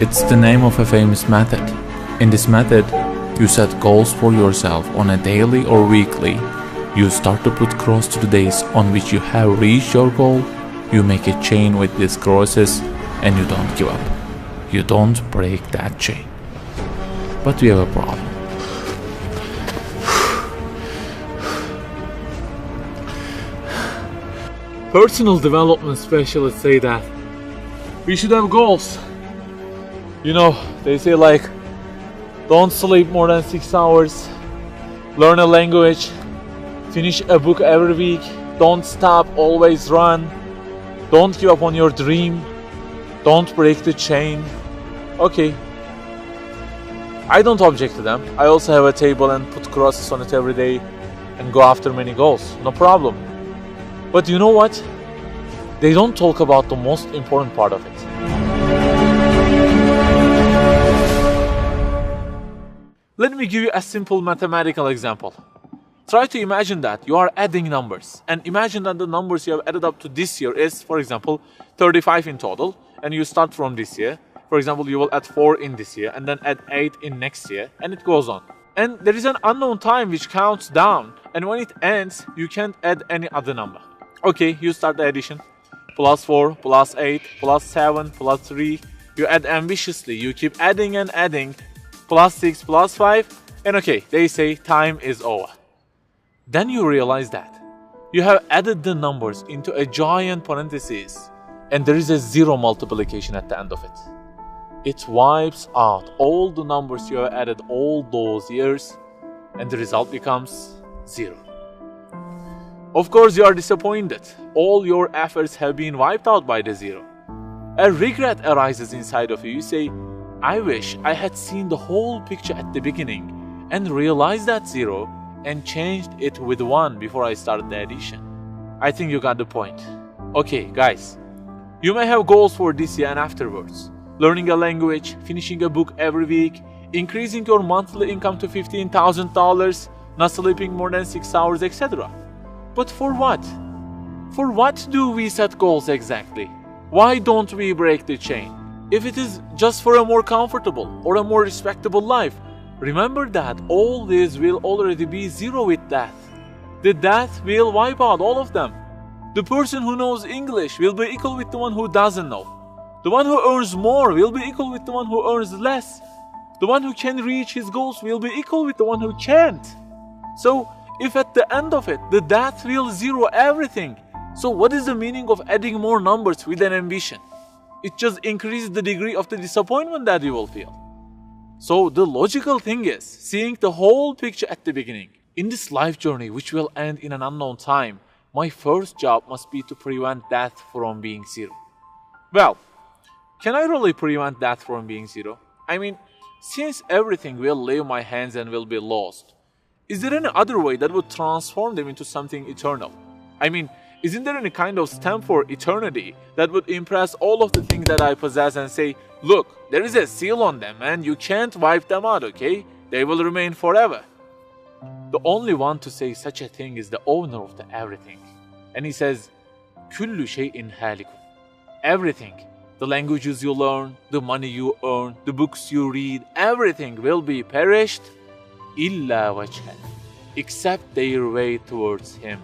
It's the name of a famous method. In this method, you set goals for yourself on a daily or weekly. You start to put cross to the days on which you have reached your goal. You make a chain with these crosses and you don't give up. You don't break that chain. But we have a problem. Personal development specialists say that we should have goals. You know, they say like, don't sleep more than 6 hours, learn a language, finish a book every week, don't stop, always run, don't give up on your dream, don't break the chain. Okay, I don't object to them. I also have a table and put crosses on it every day and go after many goals, no problem. But you know what? They don't talk about the most important part of it. Let me give you a simple mathematical example. Try to imagine that you are adding numbers, and imagine that the numbers you have added up to this year is, for example, 35 in total, and you start from this year. For example, you will add 4 in this year, and then add 8 in next year, and it goes on. And there is an unknown time which counts down, and when it ends, you can't add any other number. Okay, you start the addition. Plus 4, plus 8, plus 7, plus 3. You add ambitiously, you keep adding and adding. Plus 6, plus 5, and okay, they say time is over. Then you realize that you have added the numbers into a giant parenthesis, and there is a zero multiplication at the end of it. It wipes out all the numbers you have added all those years, and the result becomes 0. Of course, you are disappointed. All your efforts have been wiped out by the 0. A regret arises inside of you. You say, I wish I had seen the whole picture at the beginning and realized that 0 and changed it with 1 before I started the addition. I think you got the point. Okay, guys, you may have goals for this year and afterwards. Learning a language, finishing a book every week, increasing your monthly income to $15,000, not sleeping more than 6 hours, etc. But for what? For what do we set goals exactly? Why don't we break the chain? If it is just for a more comfortable or a more respectable life, remember that all this will already be 0 with death. The death will wipe out all of them. The person who knows English will be equal with the one who doesn't know. The one who earns more will be equal with the one who earns less. The one who can reach his goals will be equal with the one who can't. So, if at the end of it, the death will 0 everything, so what is the meaning of adding more numbers with an ambition? It just increases the degree of the disappointment that you will feel. So the logical thing is seeing the whole picture at the beginning. In this life journey, which will end in an unknown time, my first job must be to prevent death from being 0. Well, can I really prevent death from being 0? I mean, since everything will leave my hands and will be lost, is there any other way that would transform them into something eternal? I mean, isn't there any kind of stamp for eternity that would impress all of the things that I possess and say, look, there is a seal on them and you can't wipe them out, okay? They will remain forever. The only one to say such a thing is the owner of the everything. And he says, كُلُّ شَيْءٍ هَالِكٌ. Everything, the languages you learn, the money you earn, the books you read, everything will be perished, إِلَّا وَجْهًا, except their way towards Him.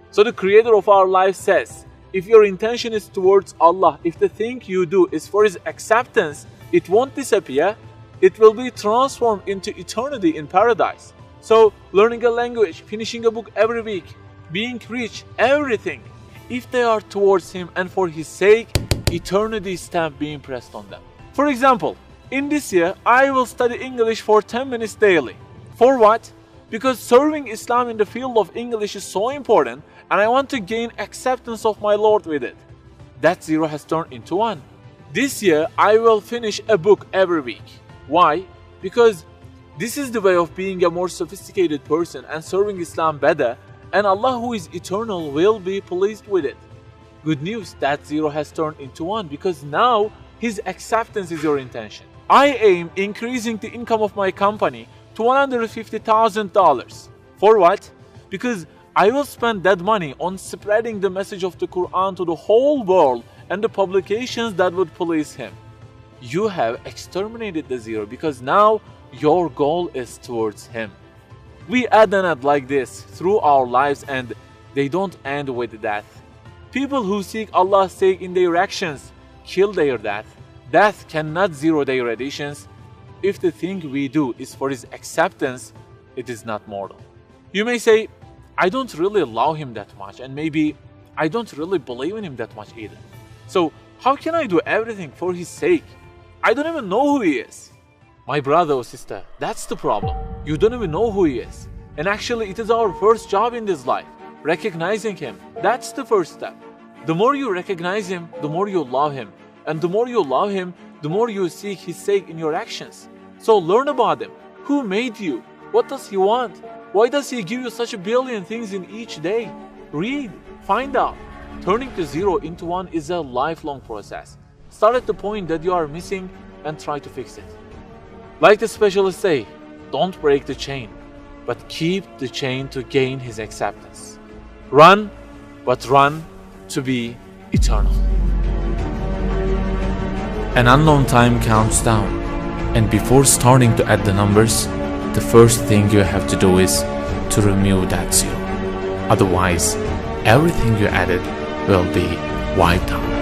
So the creator of our life says, if your intention is towards Allah, if the thing you do is for His acceptance, it won't disappear, it will be transformed into eternity in paradise. So learning a language, finishing a book every week, being rich, everything, if they are towards Him and for His sake, eternity stamp being pressed on them. For example, in this year, I will study English for 10 minutes daily. For what? Because serving Islam in the field of English is so important and I want to gain acceptance of my Lord with it. That 0 has turned into 1. This year, I will finish a book every week. Why? Because this is the way of being a more sophisticated person and serving Islam better, and Allah who is eternal will be pleased with it. Good news, that 0 has turned into 1 because now His acceptance is your intention. I aim increasing the income of my company to $150,000. For what? Because I will spend that money on spreading the message of the Quran to the whole world and the publications that would please Him. you have exterminated the zero, because now your goal is towards him. We add and add like this through our lives, and they don't end with death. People who seek Allah's sake in their actions kill their death. Death cannot zero their additions. If the thing we do is for his acceptance, it is not mortal. You may say, I don't really love him that much, and maybe I don't really believe in him that much either. So how can I do everything for his sake? I don't even know who he is. My brother or sister, that's the problem. You don't even know who he is. And actually, it is our first job in this life, recognizing him. That's the first step. The more you recognize him, the more you love him. And the more you love him, the more you seek his sake in your actions. So learn about him. Who made you? What does he want? Why does he give you such a billion things in each day? Read, find out. Turning the zero into one is a lifelong process. Start at the point that you are missing and try to fix it. Like the specialists say, don't break the chain, but keep the chain to gain his acceptance. Run, but run to be eternal. An unknown time counts down, and before starting to add the numbers, the first thing you have to do is to remove that zero. Otherwise, everything you added will be wiped out.